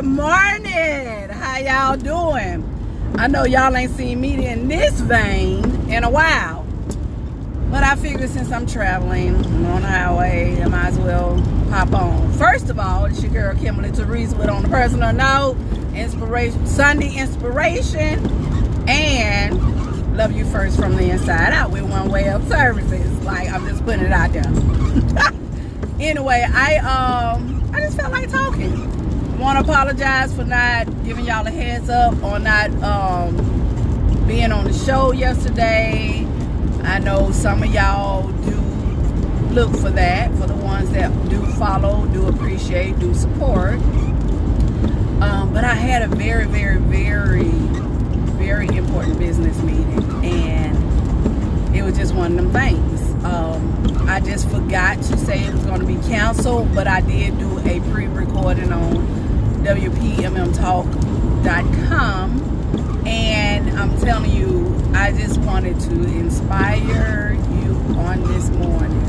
Good morning. How y'all doing? I know y'all ain't seen me in this vein in a while, but I figured since I'm traveling on the highway, I might as well pop on. First of all, it's your girl Kimberly Therese with On the Personal Note, Sunday inspiration, and love you first from the inside out with one way of services. Like, I'm just putting it out there. Anyway, I just felt like talking. Want to apologize for not giving y'all a heads up on not being on the show yesterday. I know some of y'all do look for that. For the ones that do follow, do appreciate, do support. But I had a very, very, very, very important business meeting, and it was just one of them things. I just forgot to say it was going to be canceled, but I did do a pre-recording on WPMMtalk.com, and I'm telling you, I just wanted to inspire you on this morning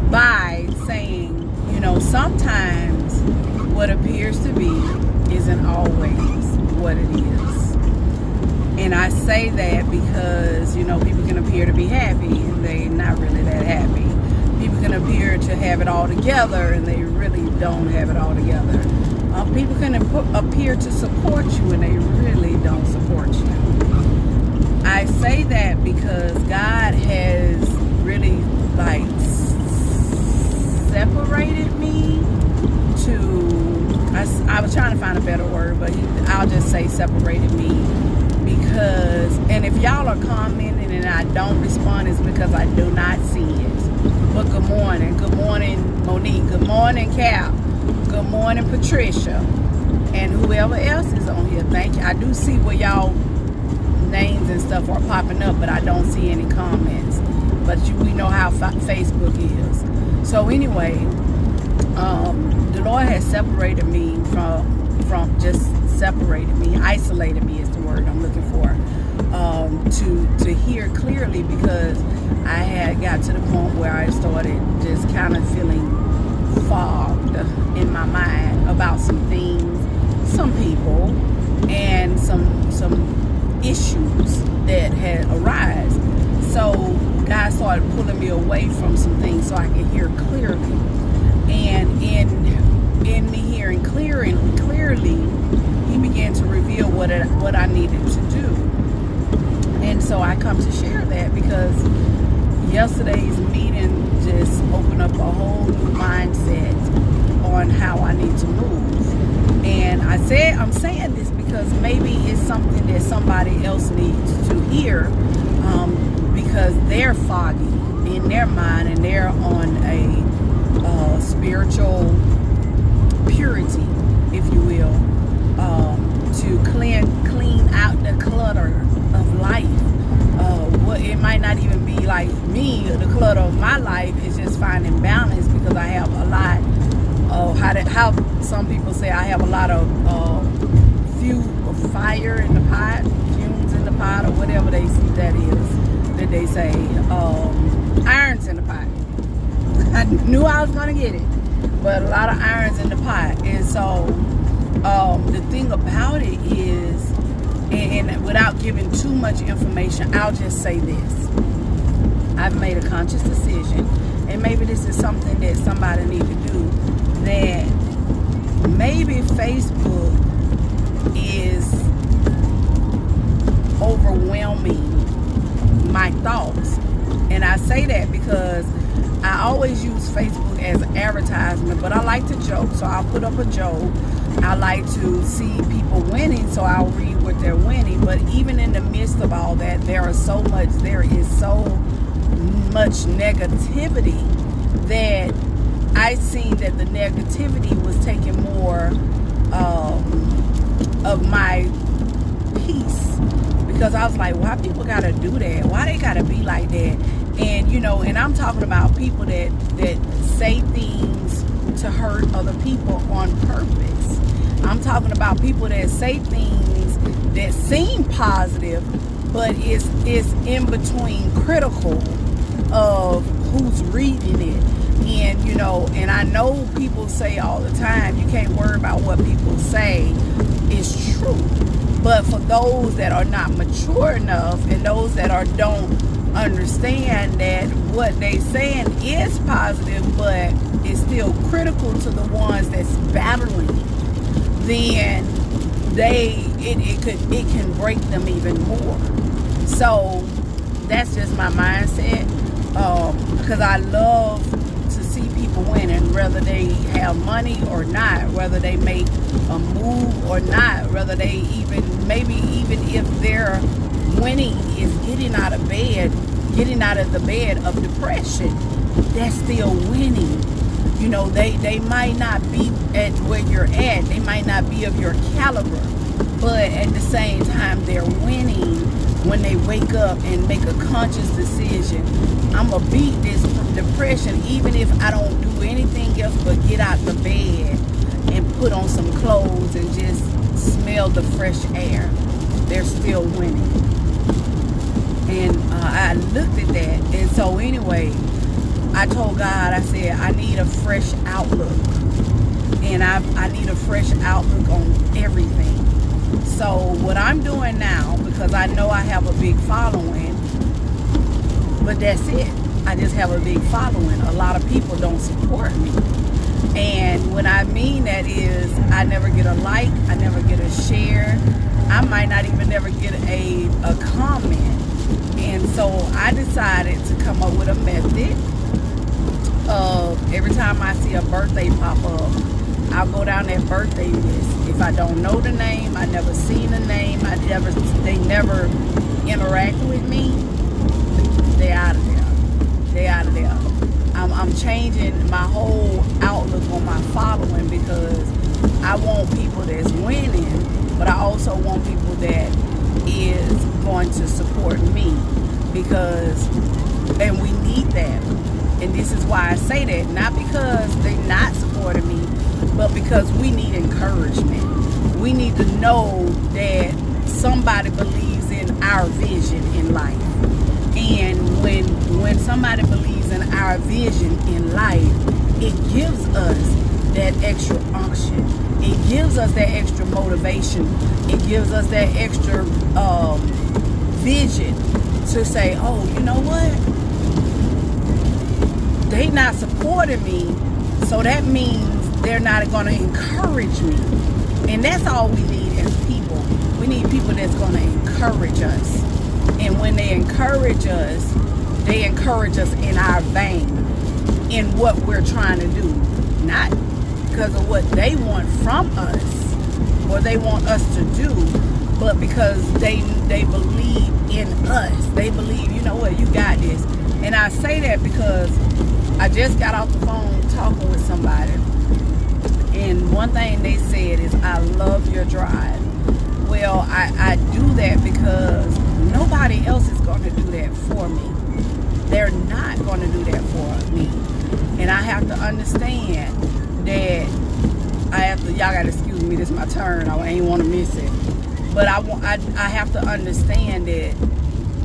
by saying, you know, sometimes what appears to be isn't always what it is. And I say that because, you know, people can appear to be happy and they're not really that happy. People can appear to have it all together and they really don't have it all together. People can appear to support you and they really don't support you. I say that because God has really, like, separated me to, I was trying to find a better word, but I'll just say separated me. Because, and if y'all are commenting and I don't respond, it's because I do not see it. But good morning Monique, good morning Cap, good morning Patricia, and whoever else is on here. Thank you. I do see where y'all names and stuff are popping up, but I don't see any comments. But we know how Facebook is. So anyway, the Lord has separated me from just separated me, isolated me is the word I'm looking for, to hear clearly, because I had got to the point where I started just kind of feeling fogged in my mind about some things, some people, and some issues that had arisen. So God started pulling me away from some things so I could hear clearly. And in me hearing clearly, He began to reveal what I needed to do. And so I come to share that because yesterday's meeting just opened up a whole new mindset on how I need to move. And I'm saying this because maybe it's something that somebody else needs to hear, because they're foggy in their mind and they're on a spiritual purity, if you will, to clean out the clutter of life. It might not even be like me. The clutter of my life is just finding balance, because I have a lot of how some people say I have a lot of fire in the pot, fumes in the pot, or whatever that they say, irons in the pot. I knew I was gonna get it, but a lot of irons in the pot. And so the thing about it is, and without giving too much information, I'll just say this: I've made a conscious decision, and maybe this is something that somebody needs to do, that maybe Facebook is overwhelming my thoughts. And I say that because I always use Facebook as an advertisement, but I like to joke, so I'll put up a joke. I like to see people winning, so I'll read what they're winning. But even in the midst of all that, there is so much negativity that I seen that the negativity was taking more of my peace, because I was like, why people gotta do that? Why they gotta be like that? And you know, and I'm talking about people that say things to hurt other people on purpose. I'm talking about people that say things that seem positive, but it's in between critical of who's reading it. And you know, and I know people say all the time, you can't worry about what people say, But for those that are not mature enough, and those that don't understand that what they saying is positive, but it's still critical to the ones that's battling, then it can break them even more. So that's just my mindset, because I love to see people winning, whether they have money or not, whether they make a move or not, whether they even if their winning is getting out of the bed of depression, that's still winning. You know, they might not be at where you're at, they might not be of your caliber, but at the same time they're winning when they wake up and make a conscious decision. I'm gonna beat this depression even if I don't do anything else but get out the bed and put on some clothes and just smell the fresh air. They're still winning. And I looked at that, and so anyway, I told God, I said, I need a fresh outlook, and I need a fresh outlook on everything. So what I'm doing now, because I know I have a big following, but that's it. I just have a big following. A lot of people don't support me. And what I mean that is, I never get a like, I never get a share, I might not even never get a comment. And so I decided to come up with a method of every time I see a birthday pop up, I'll go down that birthday list. If I don't know the name, I never seen the name, they never interact with me, they out of there. They out of there. I'm changing my whole outlook on my following, because I want people that's winning, but I also want people that is going to support me, and we need that. And this is why I say that, not because they're not supporting me, but because we need encouragement. We need to know that somebody believes in our vision in life. And when somebody believes in our vision in life, it gives us that extra unction. It gives us that extra motivation. It gives us that extra vision to say, oh, you know what? They not supporting me, so that means they're not going to encourage me. And that's all we need as people. We need people that's going to encourage us. And when they encourage us in our vein, in what we're trying to do. Not because of what they want from us or they want us to do, but because they believe in us. They believe, you know what, you got this. And I say that because I just got off the phone talking with somebody, and one thing they said is, I love your drive. Well, I do that because nobody else is going to do that for me. They're not going to do that for me. And I have to understand that y'all got to excuse me, this is my turn. I ain't want to miss it. But I have to understand that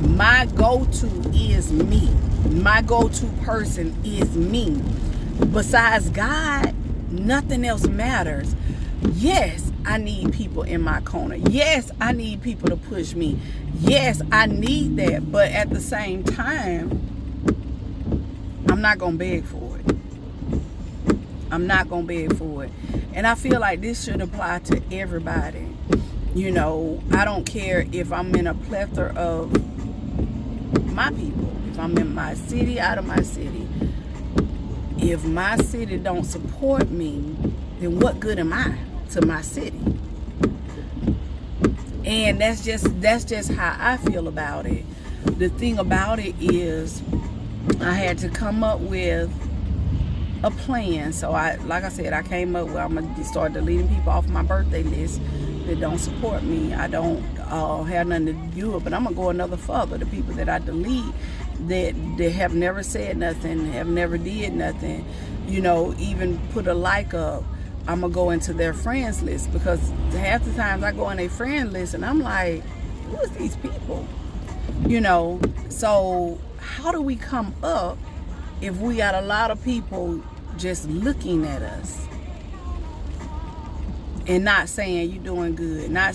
my go-to is me. My go-to person is me. Besides God, nothing else matters. Yes, I need people in my corner. Yes, I need people to push me. Yes, I need that. But at the same time, I'm not going to beg for it. I'm not going to beg for it. And I feel like this should apply to everybody. You know, I don't care if I'm in a plethora of my people. If I'm in my city, out of my city. If my city don't support me, then what good am I to my city? And that's just how I feel about it. The thing about it is, I had to come up with a plan. So like I said, I came up with, I'm gonna start deleting people off my birthday list that don't support me. I don't have nothing to do with it, but I'm gonna go another further. The people that I delete that have never said nothing, have never did nothing, you know, even put a like up, I'm gonna go into their friends list, because half the times I go in their friend list and I'm like, who is these people? You know, so how do we come up if we got a lot of people just looking at us? and not saying you're doing good, not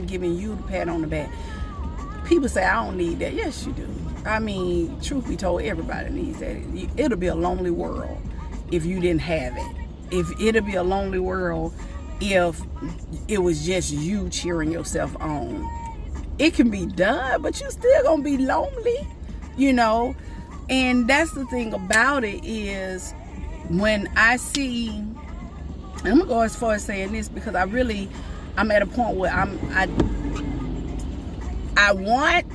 giving you the pat on the back. People say, I don't need that. Yes, you do. I mean, truth be told, everybody needs that. It'll be a lonely world if you didn't have it. It'll be a lonely world if it was just you cheering yourself on. It can be done, but you still gonna be lonely, you know. And that's the thing about it is, when I see, and I'm gonna go as far as saying this because I'm at a point where I want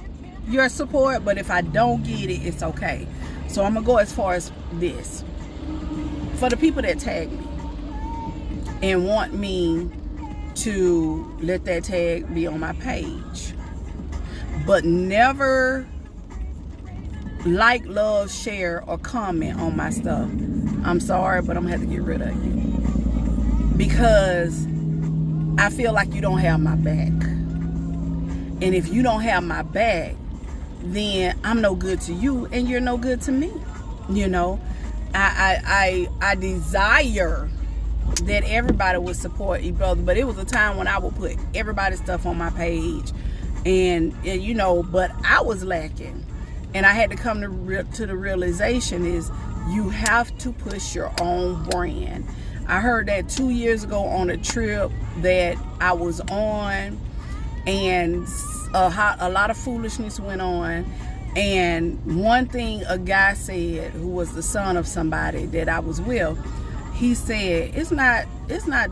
your support, but if I don't get it, it's okay. So I'm gonna go as far as this. For the people that tag me and want me to let that tag be on my page, but never like, love, share, or comment on my stuff, I'm sorry, but I'm gonna have to get rid of you, because I feel like you don't have my back. And if you don't have my back, then I'm no good to you and you're no good to me. You know, I desire that everybody would support each other, but it was a time when I would put everybody's stuff on my page, and you know, but I was lacking, and I had to come to the realization is you have to push your own brand. I heard that 2 years ago on a trip that I was on, and a lot of foolishness went on. And one thing a guy said, who was the son of somebody that I was with, he said, it's not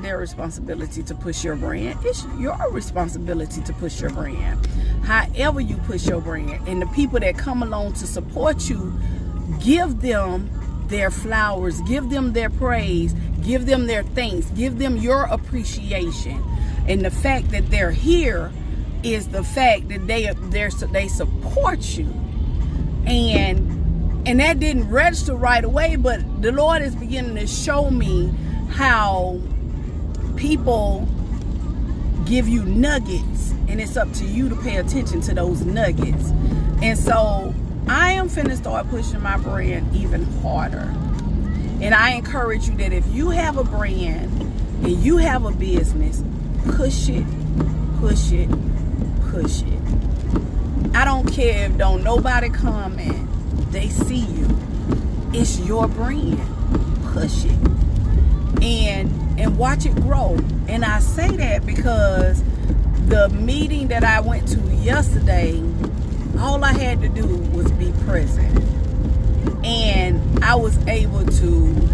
their responsibility to push your brand. It's your responsibility to push your brand. However you push your brand. And the people that come along to support you, give them their flowers, give them their praise, give them their thanks, give them your appreciation. And the fact that they're here is the fact that they support you. And that didn't register right away, but the Lord is beginning to show me how people give you nuggets, and it's up to you to pay attention to those nuggets. And so I am finna start pushing my brand even harder. And I encourage you that if you have a brand and you have a business, push it, push it, push it. I don't care if don't nobody comment. They see you. It's your brand. Push it. And watch it grow. And I say that because the meeting that I went to yesterday, all I had to do was be present. And I was able to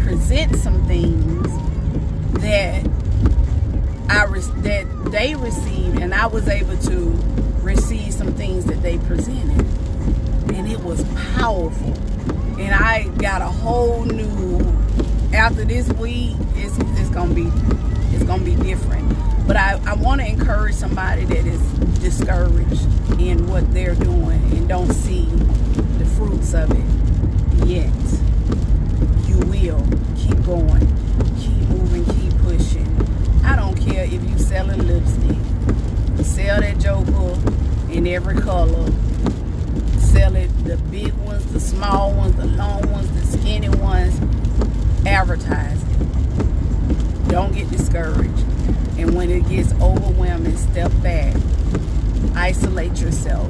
present some things that they received, and I was able to receive some things that they presented, and it was powerful. And I got a whole new, after this week, it's gonna be different. But I want to encourage somebody that is discouraged in what they're doing and don't see the fruits of it yet. You will keep going, keep moving, keep pushing. I don't care if you selling lipstick. Sell that joker in every color. Sell it, the big ones, the small ones, the long ones, the skinny ones. Advertise it. Don't get discouraged. And when it gets overwhelming, step back. Isolate yourself.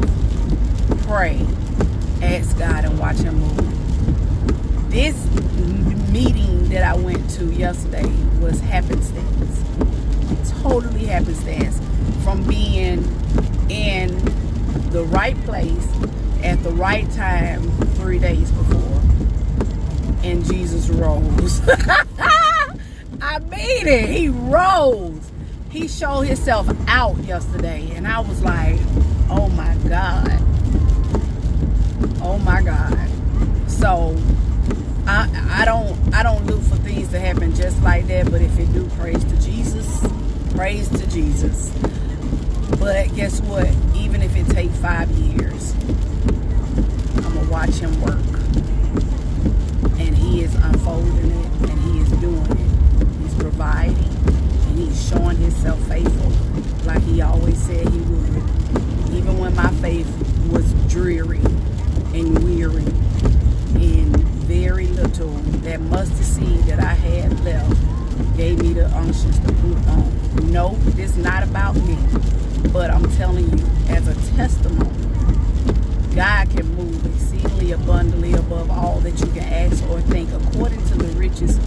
Pray. Ask God and watch Him move. This meeting that I went to yesterday was happenstance. Totally happenstance. From being in the right place at the right time 3 days before. And Jesus rose. I mean it. He rose. He showed Himself out yesterday. And I was like, oh my God. Oh my God. So I don't look for things to happen just like that, but if it do, praise to Jesus. Praise to Jesus. But guess what? Even if it takes 5 years, I'm gonna watch Him work. And He is unfolding it, and He is doing it. He's providing, and He's showing Himself faithful like He always said He would. Even when my faith was dreary and weary and very little, that mustard seed that I had left, gave me the unctions to put on. No, this is not about me. But I'm telling you, as a testimony, God can move exceedingly abundantly above all that you can ask or think, according to the riches,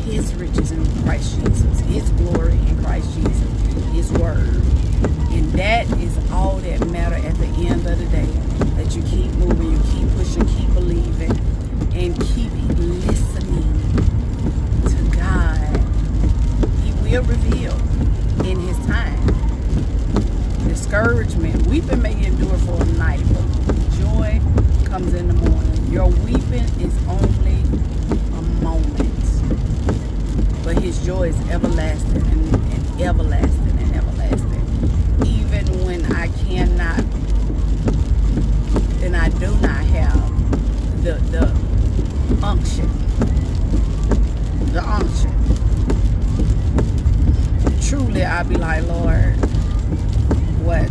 his riches in Christ Jesus, his glory in Christ Jesus, his word. And that is all that matter at the end of the day. That you keep moving, you keep pushing, keep believing, and keep listening to God. He will reveal in his time. Discouragement, weeping may endure for a night, but joy comes in the morning. Your weeping is only a moment, but his joy is everlasting and everlasting and everlasting. Even when I cannot and I do not have the unction. Truly, I'll be like, Lord, what?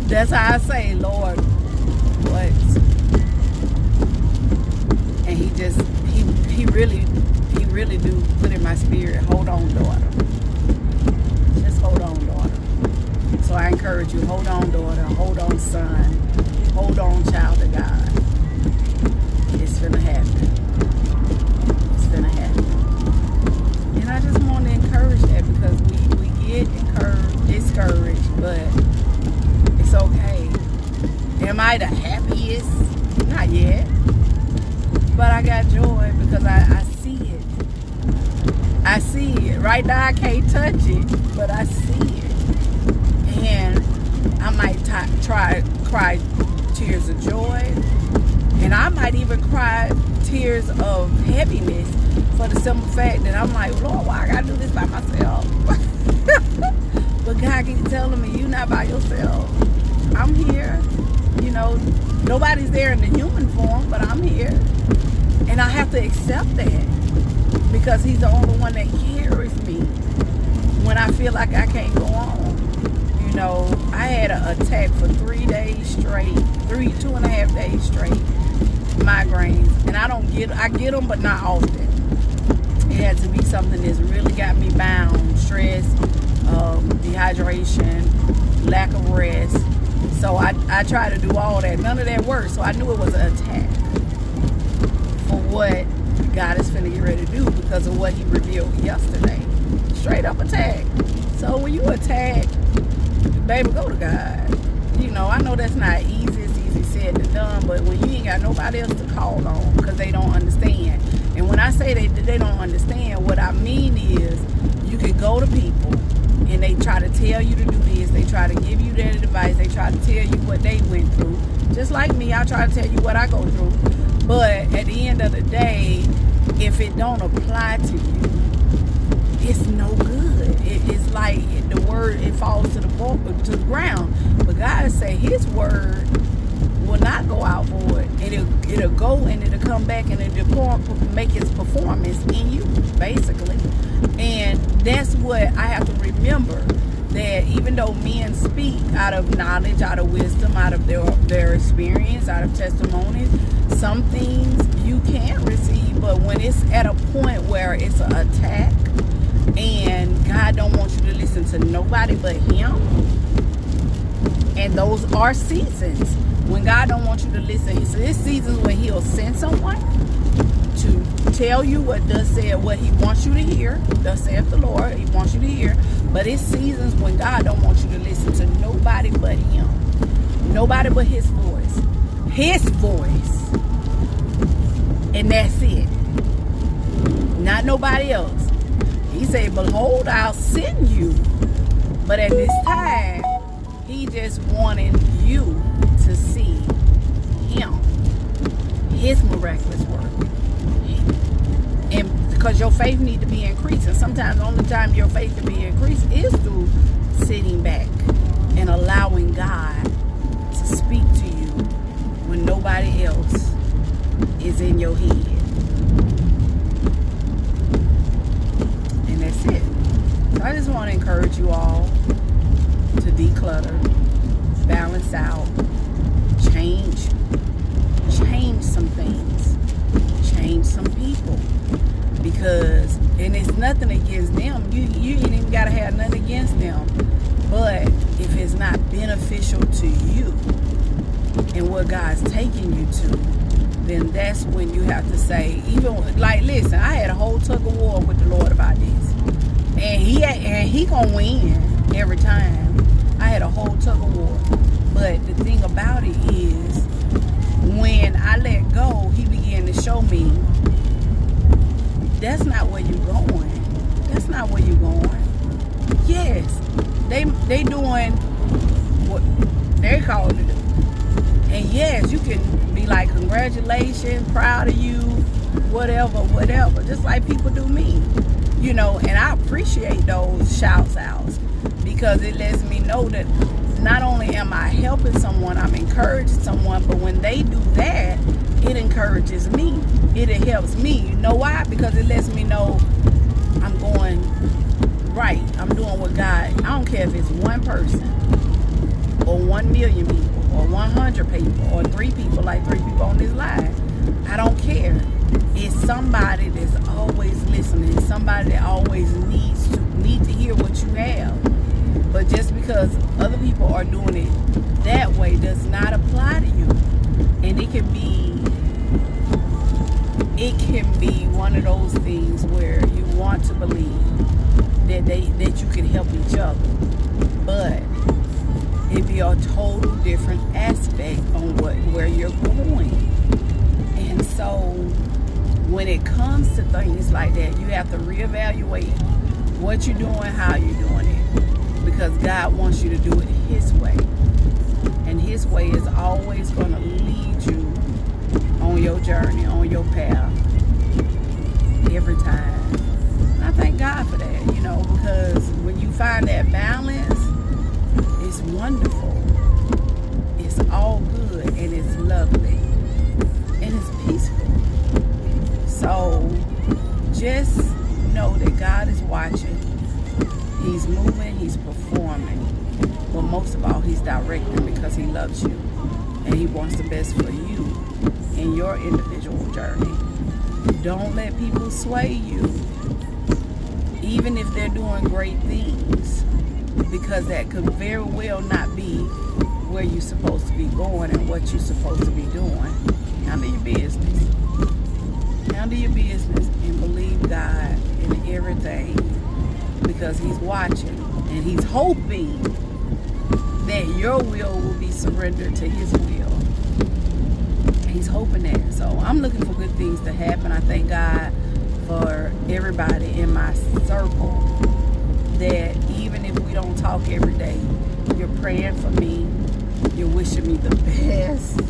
That's how I say, Lord, what? And he really do put in my spirit, hold on, daughter. Just hold on, daughter. So I encourage you, hold on, daughter. Hold on, son. Hold on, child of God. It's finna happen. It's finna happen. And I just want to encourage that, because we get discouraged, but it's okay. Am I the happiest? Not yet. But I got joy because I see it. I see it. Right now I can't touch it, but I see it. And I might cry tears of joy. And I might even cry tears of heaviness, for the simple fact that I'm like, Lord, why I gotta do this by myself? But God keeps telling me, you're not by yourself. I'm here. You know, nobody's there in the human form, but I'm here. And I have to accept that, because he's the only one that carries me when I feel like I can't go on. You know, I had an attack for 3 days straight, 2.5 days straight, migraines. And I get them, but not often. It had to be something that's really got me bound. Stress, dehydration, lack of rest. So I try to do all that. None of that worked. So I knew it was an attack for what God is finna get ready to do, because of what he revealed yesterday. Straight up attack. So when you attack, baby, go to God. You know, I know that's not easy. It's easy said than done. But when you ain't got nobody else to call on, because they don't understand. And when I say they don't understand, what I mean is, you could go to people and they try to tell you to do this. They try to give you their advice. They try to tell you what they went through. Just like me, I try to tell you what I go through. But at the end of the day, if it don't apply to you, it's no good. It's like the word, it falls to the ground. But God say his word will not go out void. It'll go and it'll come back and it'll make its performance in you, basically. And that's what I have to remember, that even though men speak out of knowledge, out of wisdom, out of their experience, out of testimonies, some things you can receive. But when it's at a point where it's an attack and God don't want you to listen to nobody but him, and those are seasons when God don't want you to listen. So there's seasons when he'll send someone to tell you what he wants you to hear. Thus saith the Lord, he wants you to hear. But it's seasons when God don't want you to listen to nobody but him. Nobody but his voice. His voice. And that's it. Not nobody else. He said, behold, I'll send you. But at this time, he just wanted you to see him. His miraculous work. And because your faith need to be increased. And sometimes the only time your faith can be increased is through sitting back and allowing God to speak to you when nobody else is in your head. And that's it. So I just want to encourage you all to declutter, balance out, change some things, change some people. Because, and it's nothing against them. You ain't even got to have nothing against them. But if it's not beneficial to you and what God's taking you to, then that's when you have to say, even like, listen, I had a whole tug of war with the Lord about this. And he gonna win every time. I had a whole tug of war. But the thing about it is, when I let go, he began to show me, that's not where you're going. That's not where you're going. Yes, they doing what they're called to do. And yes, you can be like, congratulations, proud of you, whatever. Just like people do me. You know, and I appreciate those shouts outs, because it lets me know that not only am I helping someone, I'm encouraging someone, but when they do that, it encourages me. It helps me. You know why? Because it lets me know I'm going right. I'm doing what God, I don't care if it's one person or 1 million people or 100 people or 3 people, like 3 people on this line. I don't care. It's somebody that's always listening. It's somebody that always need to hear what you have. But just because other people are doing it that way does not apply to you. And it can be one of those things where you want to believe that you can help each other, but it be a total different aspect on where you're going. And so when it comes to things like that, you have to reevaluate what you're doing, how you're doing it, because God wants you to do it His way, and His way is always going to lead you on your journey, on your path, every time. And I thank God for that, because when you find that balance, it's wonderful. It's all good, and it's lovely, and it's peaceful. So just know that God is watching. He's moving, He's performing, but most of all, He's directing, because He loves you and He wants the best for you in your individual journey. Don't let people sway you, even if they're doing great things, because that could very well not be where you're supposed to be going and what you're supposed to be doing. Handle your business. Handle your business and believe God in everything, because He's watching and He's hoping that your will be surrendered to His will. He's hoping that. So I'm looking for good things to happen. I thank God for everybody in my circle, that even if we don't talk every day, you're praying for me, you're wishing me the best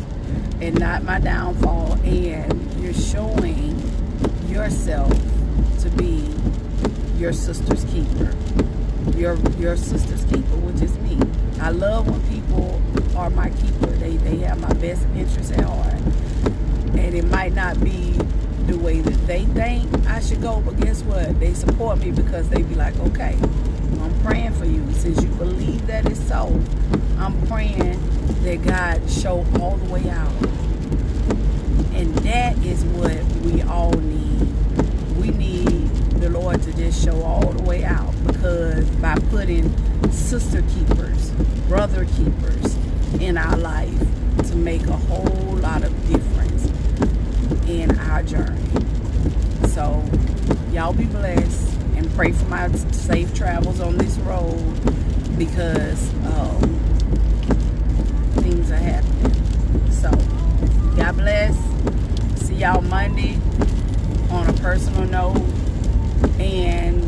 and not my downfall, and you're showing yourself to be your sister's keeper, your sister's keeper, which is me. I love when people are my keeper. They have my best interests at heart, and it might not be the way that they think I should go, but guess what? They support me, because they be like, okay, I'm praying for you. Since you believe that it's so, I'm praying that God show all the way out. And that is what we all need. We need the Lord to just show all the way out, because by putting sister keepers, brother keepers in our life, to make a whole lot of difference in our journey. So y'all be blessed, and pray for my safe travels on this road, because things are happening. So God bless. See y'all Monday on a personal note, and